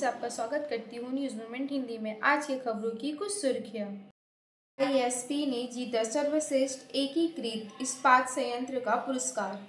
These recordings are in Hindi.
आपका स्वागत करती हूँ न्यूज मोमेंट हिंदी में। आज की खबरों की कुछ सुर्खियां। आईएसपी ने जीता सर्वश्रेष्ठ एकीकृत इस्पात संयंत्र का पुरस्कार।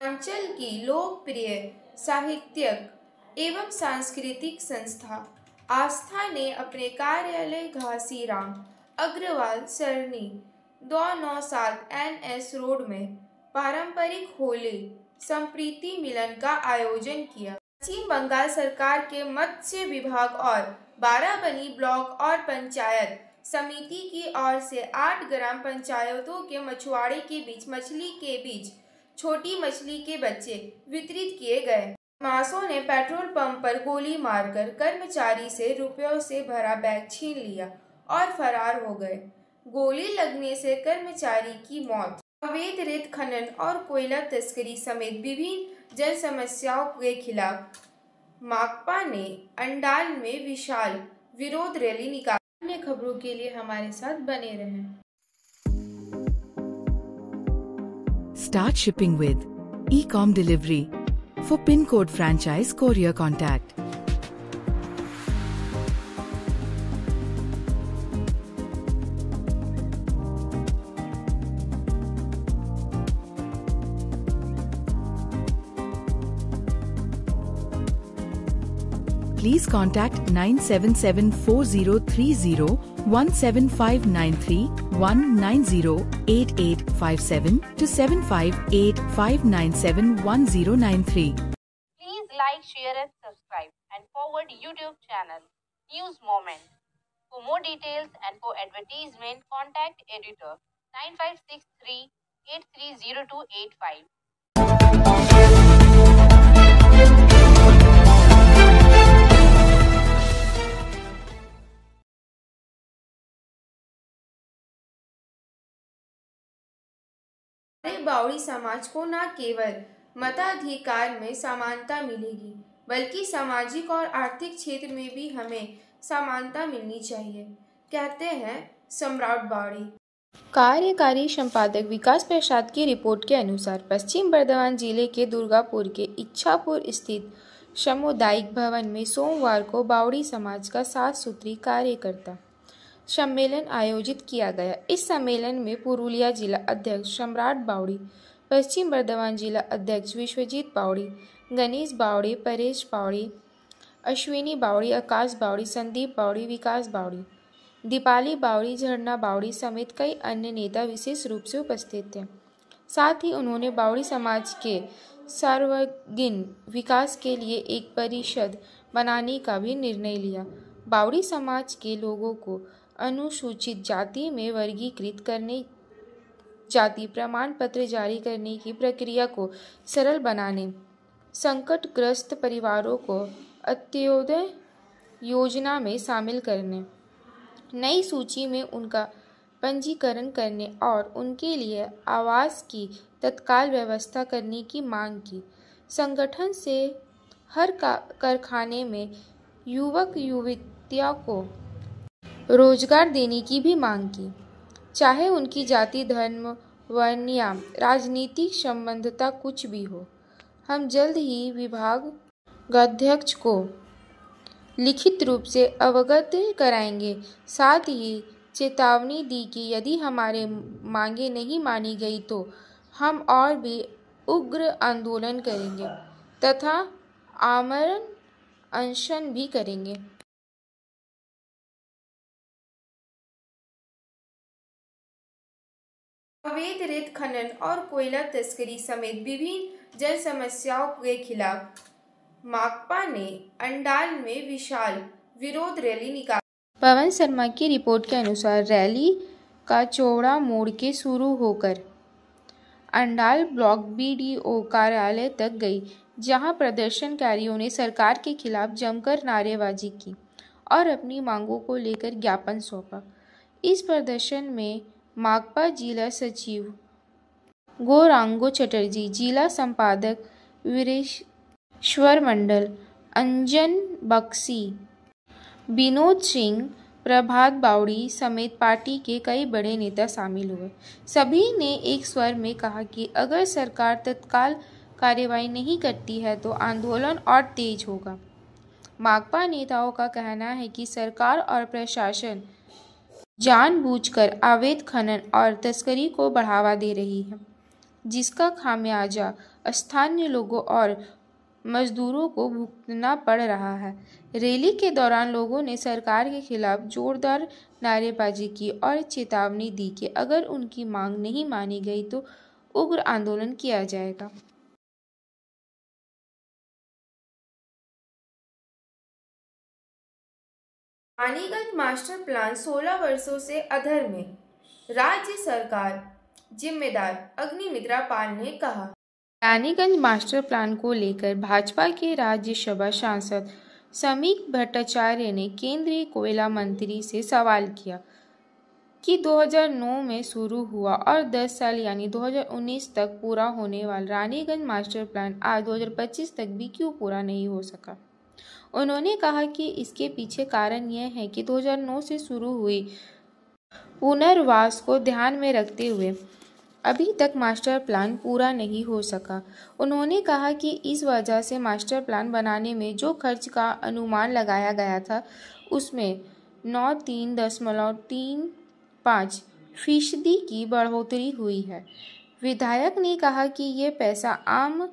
अंचल की लोकप्रिय साहित्यिक एवं सांस्कृतिक संस्था आस्था ने अपने कार्यालय घासीराम अग्रवाल सरनी 297 NS रोड में पारंपरिक होली संप्रीति मिलन का आयोजन किया। पश्चिम बंगाल सरकार के मत्स्य विभाग और बाराबनी ब्लॉक और पंचायत समिति की ओर से 8 ग्राम पंचायतों के मछुआरे के बीच मछली के बीच छोटी मछली के बच्चे वितरित किए गए। बदमाशों ने पेट्रोल पंप पर गोली मारकर कर्मचारी से रुपयों से भरा बैग छीन लिया और फरार हो गए। गोली लगने से कर्मचारी की मौत। अवैध रेत खनन और कोयला तस्करी समेत विभिन्न जन समस्याओं के खिलाफ माकपा ने अंडाल में विशाल विरोध रैली निकाली। अन्य खबरों के लिए हमारे साथ बने रहें। Start shipping with e-com delivery for PIN code franchise courier contact. Please contact 97740301759319088857 to 7585971093. Please like, share and subscribe and forward YouTube channel News Moment. For more details and for advertisement, contact editor 9563 830285. बावड़ी समाज को न केवल मताधिकार में समानता मिलेगी बल्कि सामाजिक और आर्थिक क्षेत्र में भी हमें समानता मिलनी चाहिए, कहते हैं सम्राट बावड़ी। कार्यकारी संपादक विकास प्रसाद की रिपोर्ट के अनुसार पश्चिम बर्धमान जिले के दुर्गापुर के इच्छापुर स्थित सामुदायिक भवन में सोमवार को बावड़ी समाज का 7 सूत्री कार्यकर्ता सम्मेलन आयोजित किया गया। इस सम्मेलन में पुरुलिया जिला अध्यक्ष सम्राट बावड़ी, पश्चिम बर्धमान जिला अध्यक्ष विश्वजीत बावड़ी, गणेश बावड़ी, परेश बावड़ी, अश्विनी बावड़ी, आकाश बावड़ी, संदीप बावड़ी, विकास बावड़ी, दीपाली बावड़ी, झरना बावड़ी समेत कई अन्य नेता विशेष रूप से उपस्थित थे। साथ ही उन्होंने बावड़ी समाज के सर्वांगीण विकास के लिए एक परिषद बनाने का भी निर्णय लिया। बावड़ी समाज के लोगों को अनुसूचित जाति में वर्गीकृत करने, जाति प्रमाण पत्र जारी करने की प्रक्रिया को सरल बनाने, संकटग्रस्त परिवारों को अंत्योदय योजना में शामिल करने, नई सूची में उनका पंजीकरण करने और उनके लिए आवास की तत्काल व्यवस्था करने की मांग की। संगठन से हर कारखाने में युवक युवतियों को रोजगार देने की भी मांग की, चाहे उनकी जाति, धर्म, वर्ण या राजनीतिक संबद्धता कुछ भी हो। हम जल्द ही विभागाध्यक्ष को लिखित रूप से अवगत कराएंगे। साथ ही चेतावनी दी कि यदि हमारे मांगे नहीं मानी गई तो हम और भी उग्र आंदोलन करेंगे तथा आमरण अनशन भी करेंगे। अवैध रेत खनन और कोयला तस्करी समेत विभिन्न जन समस्याओं के खिलाफ माकपा ने अंडाल में विशाल विरोध रैली निकाली। पवन शर्मा की रिपोर्ट के अनुसार रैली का चौड़ा मोड़ के शुरू होकर अंडाल ब्लॉक BDO कार्यालय तक गई, जहां प्रदर्शनकारियों ने सरकार के खिलाफ जमकर नारेबाजी की और अपनी मांगों को लेकर ज्ञापन सौंपा। इस प्रदर्शन में माकपा जिला सचिव गौरांगो चटर्जी, जिला संपादक वीरेश्वर मंडल, अंजन बक्सी, विनोद सिंह, प्रभात बावड़ी समेत पार्टी के कई बड़े नेता शामिल हुए। सभी ने एक स्वर में कहा कि अगर सरकार तत्काल कार्रवाई नहीं करती है तो आंदोलन और तेज होगा। माकपा नेताओं का कहना है कि सरकार और प्रशासन जानबूझकर अवैध खनन और तस्करी को बढ़ावा दे रही है, जिसका खामियाजा स्थानीय लोगों और मजदूरों को भुगतना पड़ रहा है। रैली के दौरान लोगों ने सरकार के खिलाफ जोरदार नारेबाजी की और चेतावनी दी कि अगर उनकी मांग नहीं मानी गई तो उग्र आंदोलन किया जाएगा। रानीगंज मास्टर प्लान 16 वर्षों से अधर में, राज्य सरकार जिम्मेदार, अग्निमित्रा पाल ने कहा। रानीगंज मास्टर प्लान को लेकर भाजपा के राज्यसभा सांसद समीक भट्टाचार्य ने केंद्रीय कोयला मंत्री से सवाल किया कि 2009 में शुरू हुआ और 10 साल यानी 2019 तक पूरा होने वाला रानीगंज मास्टर प्लान आज 2025 तक भी क्यों पूरा नहीं हो सका। उन्होंने कहा कि इसके पीछे कारण यह है कि 2009 से शुरू हुई पुनर्वास को ध्यान में रखते हुए अभी तक मास्टर प्लान पूरा नहीं हो सका। उन्होंने कहा कि इस वजह से मास्टर प्लान बनाने में जो खर्च का अनुमान लगाया गया था उसमें 93.35% की बढ़ोतरी हुई है। विधायक ने कहा कि ये पैसा आम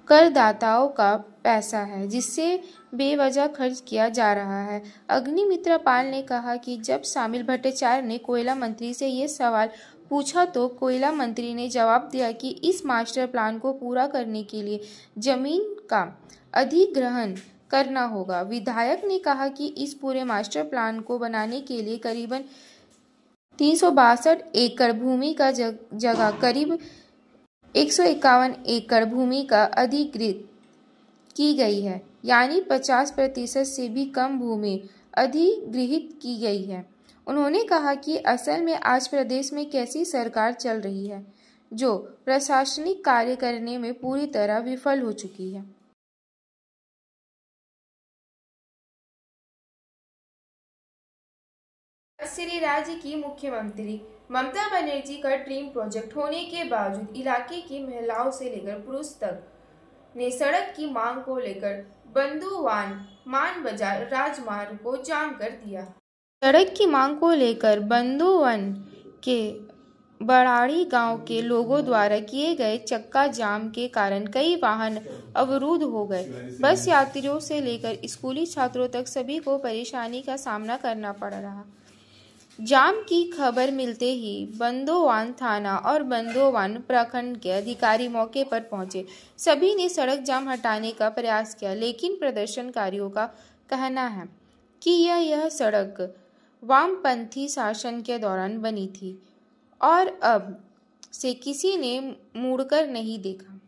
करदाताओं का पैसा है जिससे बेवजह खर्च किया जा रहा है। अग्निमित्रा पाल ने कहा कि जब शामिल भट्टाचार्य ने कोयला मंत्री से ये सवाल पूछा तो कोयला मंत्री ने जवाब दिया कि इस मास्टर प्लान को पूरा करने के लिए जमीन का अधिग्रहण करना होगा। विधायक ने कहा कि इस पूरे मास्टर प्लान को बनाने के लिए करीबन 362 एकड़ भूमि का जगह करीब 151 एकड़ भूमि का अधिग्रहित की गई है, यानी 50% से भी कम भूमि अधिग्रहित की गई है। उन्होंने कहा कि असल में आज प्रदेश में कैसी सरकार चल रही है जो प्रशासनिक कार्य करने में पूरी तरह विफल हो चुकी है। श्री राज्य की मुख्यमंत्री ममता बनर्जी का ड्रीम प्रोजेक्ट होने के बावजूद इलाके की महिलाओं से लेकर पुरुष तक ने सड़क की मांग को लेकर बंधुवान मान बाजार राजमार्ग को जाम कर दिया। सड़क की मांग को लेकर बंधुवन के बड़ाड़ी गांव के लोगों द्वारा किए गए चक्का जाम के कारण कई वाहन अवरुद्ध हो गए। बस यात्रियों से लेकर स्कूली छात्रों तक सभी को परेशानी का सामना करना पड़ रहा। जाम की खबर मिलते ही बंधुवान थाना और बंधुवान प्रखंड के अधिकारी मौके पर पहुंचे। सभी ने सड़क जाम हटाने का प्रयास किया, लेकिन प्रदर्शनकारियों का कहना है कि यह सड़क वामपंथी शासन के दौरान बनी थी और अब से किसी ने मुड़कर नहीं देखा।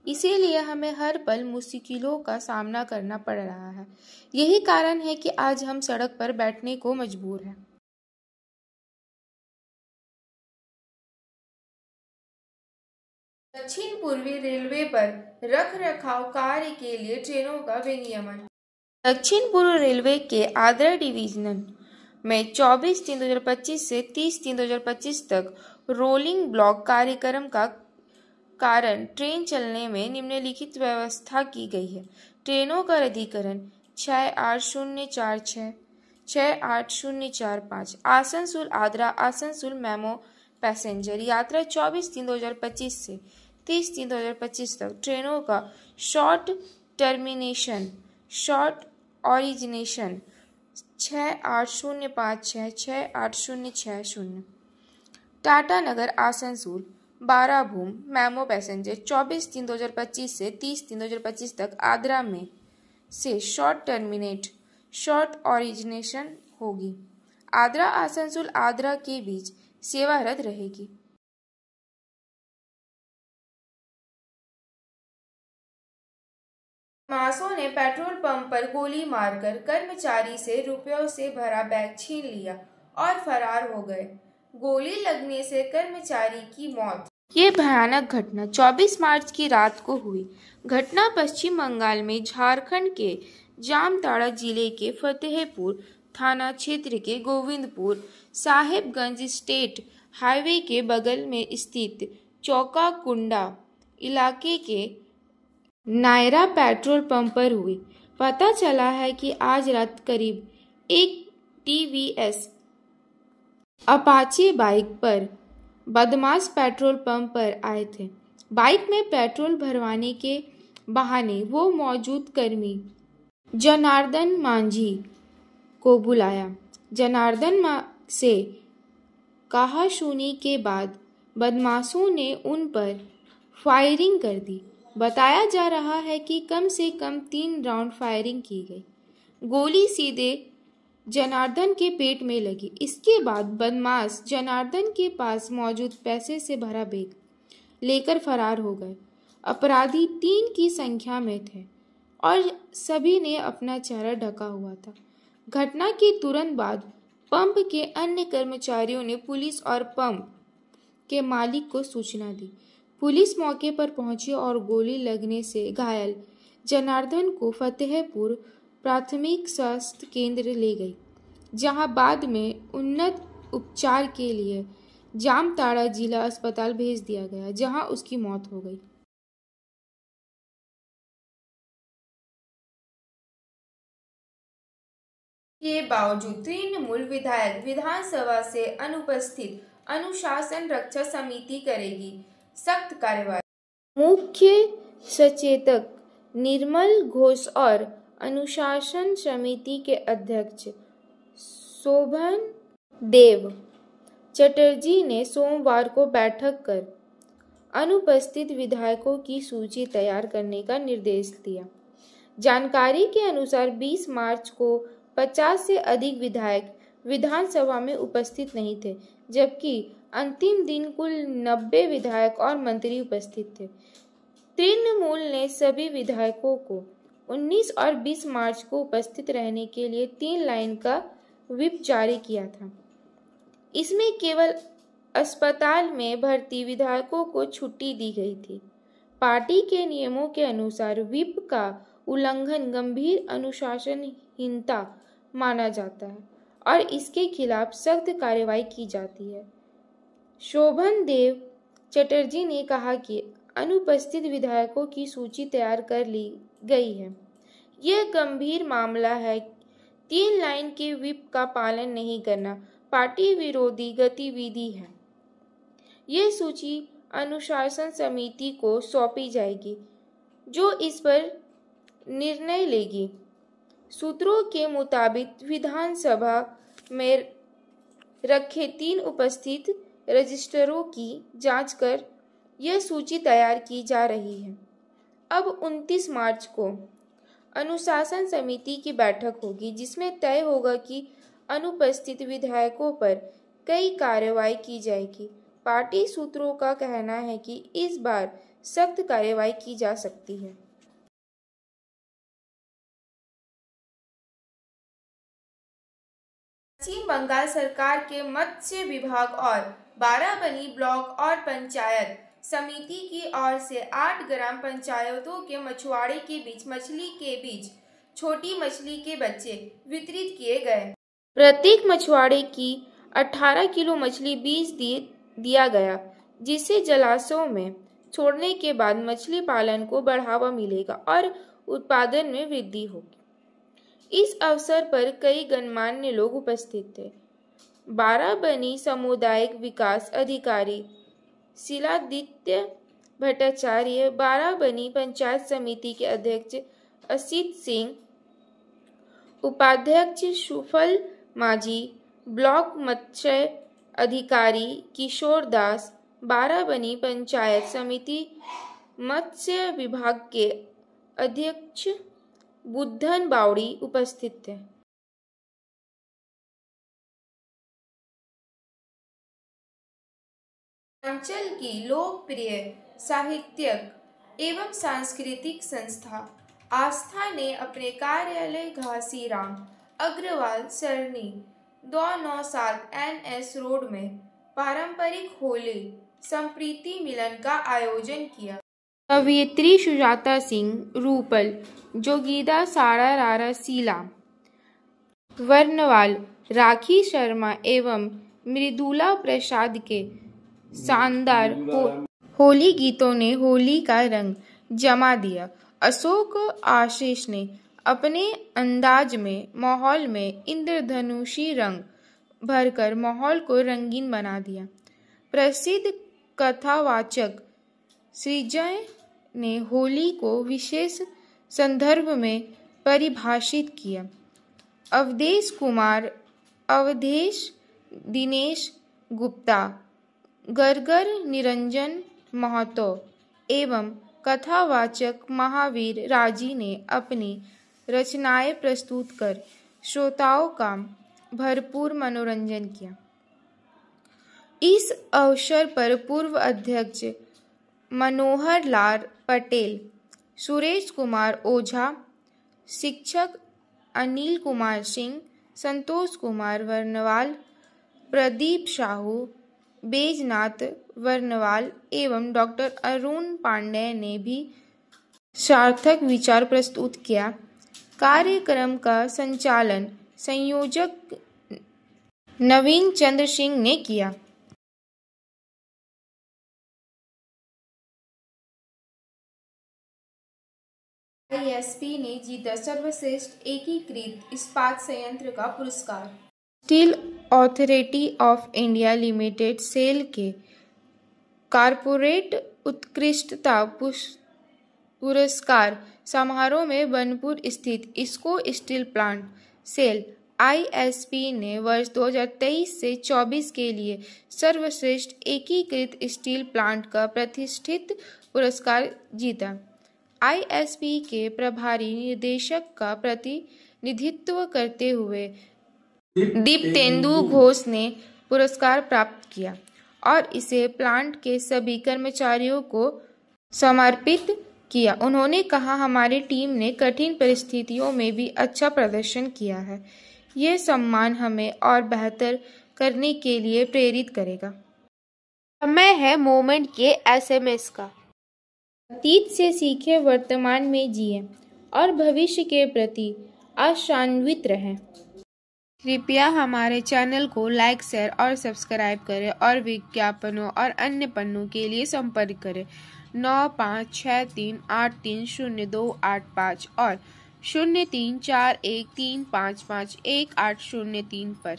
इसीलिए हमें हर पल मुश्किलों का सामना करना पड़ रहा है। यही कारण है कि आज हम सड़क पर बैठने को मजबूर हैं। दक्षिण पूर्वी रेलवे पर रख रखाव कार्य के लिए ट्रेनों का विनियमन। दक्षिण पूर्व रेलवे के आद्रा डिवीजन में 24/3/2025 से 30/3/2025 तक रोलिंग ब्लॉक कार्यक्रम का कारण ट्रेन चलने में निम्नलिखित व्यवस्था की गई है। ट्रेनों का अधिकरण 68046, 68045, आसनसोल आद्रा आसनसोल मेमो पैसेंजर यात्रा 24/3/2025 से 30/3/2025 तक। ट्रेनों का short termination, short origination 68056, 68060। Tatanagar Asansol 12 भूम मेमो पैसेंजर 24/3/2025 से 30/3/2025 तक आद्रा में से शॉर्ट टर्मिनेट, शॉर्ट ओरिजिनेशन होगी। आद्रा आसनसोल आद्रा के बीच सेवा रद्द रहेगी। बदमाशों ने पेट्रोल पंप पर गोली मारकर कर्मचारी से रुपयों से भरा बैग छीन लिया और फरार हो गए। गोली लगने से कर्मचारी की मौत। ये भयानक घटना 24 मार्च की रात को हुई। घटना पश्चिम बंगाल में झारखंड के जामताड़ा जिले के फतेहपुर थाना क्षेत्र के गोविंदपुर साहेबगंज स्टेट हाईवे के बगल में स्थित चौकाकुंडा इलाके के नायरा पेट्रोल पंप पर हुई। पता चला है कि आज रात करीब एक टीवीएस अपाचे बाइक पर बदमाश पेट्रोल पंप पर आए थे। बाइक में पेट्रोल भरवाने के बहाने वो मौजूद कर्मी जनार्दन मांझी को बुलाया। जनार्दन से कहासुनी के बाद बदमाशों ने उन पर फायरिंग कर दी। बताया जा रहा है कि कम से कम 3 राउंड फायरिंग की गई। गोली सीधे जनार्दन के पेट में लगी। इसके बाद बदमाश जनार्दन के पास मौजूद पैसे से भरा बैग लेकर फरार हो गए। अपराधी 3 की संख्या में थे और सभी ने अपना चेहरा ढका हुआ था। घटना के तुरंत बाद पंप के अन्य कर्मचारियों ने पुलिस और पंप के मालिक को सूचना दी। पुलिस मौके पर पहुंची और गोली लगने से घायल जनार्दन को फतेहपुर प्राथमिक स्वास्थ्य केंद्र ले गई, जहां बाद में उन्नत उपचार के लिए जामताड़ा जिला अस्पताल भेज दिया गया, जहां उसकी मौत हो गई। के बावजूद तृणमूल विधायक विधानसभा से अनुपस्थित, अनुशासन रक्षा समिति करेगी सख्त कार्रवाई। मुख्य सचेतक निर्मल घोष और अनुशासन समिति के अध्यक्ष शोभन देव चटर्जी ने सोमवार को बैठक कर अनुपस्थित विधायकों की सूची तैयार करने का निर्देश दिया। जानकारी के अनुसार 20 मार्च को 50 से अधिक विधायक विधानसभा में उपस्थित नहीं थे, जबकि अंतिम दिन कुल 90 विधायक और मंत्री उपस्थित थे। तृणमूल ने सभी विधायकों को 19 और 20 मार्च को उपस्थित रहने के लिए 3 लाइन का व्हिप जारी किया था। इसमें केवल अस्पताल में भर्ती विधायकों को छुट्टी दी गई थी। पार्टी के नियमों के अनुसार व्हिप का उल्लंघन गंभीर अनुशासनहीनता माना जाता है और इसके खिलाफ सख्त कार्रवाई की जाती है। शोभन देव चटर्जी ने कहा कि अनुपस्थित विधायकों की सूची तैयार कर ली गई है। यह गंभीर मामला है। 3 लाइन के व्हिप का पालन नहीं करना पार्टी विरोधी गतिविधि है। यह सूची अनुशासन समिति को सौंपी जाएगी, जो इस पर निर्णय लेगी। सूत्रों के मुताबिक विधानसभा में रखे 3 उपस्थित रजिस्टरों की जांच कर यह सूची तैयार की जा रही है। अब 29 मार्च को अनुशासन समिति की बैठक होगी, जिसमें तय होगा कि अनुपस्थित विधायकों पर कई कार्रवाई की जाएगी। पार्टी सूत्रों का कहना है कि इस बार सख्त कार्रवाई की जा सकती है। पश्चिम बंगाल सरकार के मत्स्य विभाग और बाराबनी ब्लॉक और पंचायत समिति की ओर से 8 ग्राम पंचायतों के मछुआरे के बीच मछली के बीच छोटी मछली के बच्चे वितरित किए गए। प्रत्येक मछुआरे की 18 किलो मछली बीज दिया गया, जिससे जलाशयों में छोड़ने के बाद मछली पालन को बढ़ावा मिलेगा और उत्पादन में वृद्धि होगी। इस अवसर पर कई गणमान्य लोग उपस्थित थे। बाराबनी सामुदायिक विकास अधिकारी शिलादित्य भट्टाचार्य, बाराबनी पंचायत समिति के अध्यक्ष असित सिंह, उपाध्यक्ष सुफल माझी, ब्लॉक मत्स्य अधिकारी किशोर दास, बाराबनी पंचायत समिति मत्स्य विभाग के अध्यक्ष बुद्धन बावड़ी उपस्थित थे। अंचल की लोकप्रिय साहित्यिक एवं सांस्कृतिक संस्था आस्था ने अपने कार्यालय घासीराम अग्रवाल सरनी 297 NS रोड में पारंपरिक होली संप्रीति मिलन का आयोजन किया। कवयित्री सुजाता सिंह रूपल, जोगीदा साड़ा रारा सीला वर्णवाल, राखी शर्मा एवं मृदुला प्रसाद के शानदार होली गीतों ने होली का रंग जमा दिया। अशोक आशीष ने अपने अंदाज में माहौल में इंद्रधनुषी रंग भरकर माहौल को रंगीन बना दिया। प्रसिद्ध कथावाचक सृजय ने होली को विशेष संदर्भ में परिभाषित किया। अवधेश दिनेश गुप्ता, गरगर निरंजन महतो एवं कथावाचक महावीर राजी ने अपनी रचनाएं प्रस्तुत कर श्रोताओं का भरपूर मनोरंजन किया। इस अवसर पर पूर्व अध्यक्ष मनोहर लाल पटेल, सुरेश कुमार ओझा, शिक्षक अनिल कुमार सिंह, संतोष कुमार वर्णवाल, प्रदीप साहू, बैजनाथ वर्णवाल एवं डॉक्टर अरुण पांडेय ने भी सार्थक विचार प्रस्तुत किया। कार्यक्रम का संचालन संयोजक नवीन चंद्र सिंह ने किया। आईएसपी ने जीता सर्वश्रेष्ठ एकीकृत इस्पात संयंत्र का पुरस्कार। Steel Authority of India Limited SAIL के कॉर्पोरेट उत्कृष्टता पुरस्कार समारोह में बनपुर स्थित IISCO steel plant SAIL ISP ने वर्ष 2023 से 24 के लिए सर्वश्रेष्ठ एकीकृत स्टील प्लांट का प्रतिष्ठित पुरस्कार जीता। आईएसपी के प्रभारी निदेशक का प्रतिनिधित्व करते हुए दीप्तेंदु घोष ने पुरस्कार प्राप्त किया और इसे प्लांट के सभी कर्मचारियों को समर्पित किया। उन्होंने कहा, हमारी टीम ने कठिन परिस्थितियों में भी अच्छा प्रदर्शन किया है। यह सम्मान हमें और बेहतर करने के लिए प्रेरित करेगा। समय है मोमेंट के एसएमएस का। अतीत से सीखे, वर्तमान में जिए और भविष्य के प्रति आशान्वित रहें। कृपया हमारे चैनल को लाइक, शेयर और सब्सक्राइब करें और विज्ञापनों और अन्य पन्नों के लिए संपर्क करें 9563830285 और 0341355180 3 पर।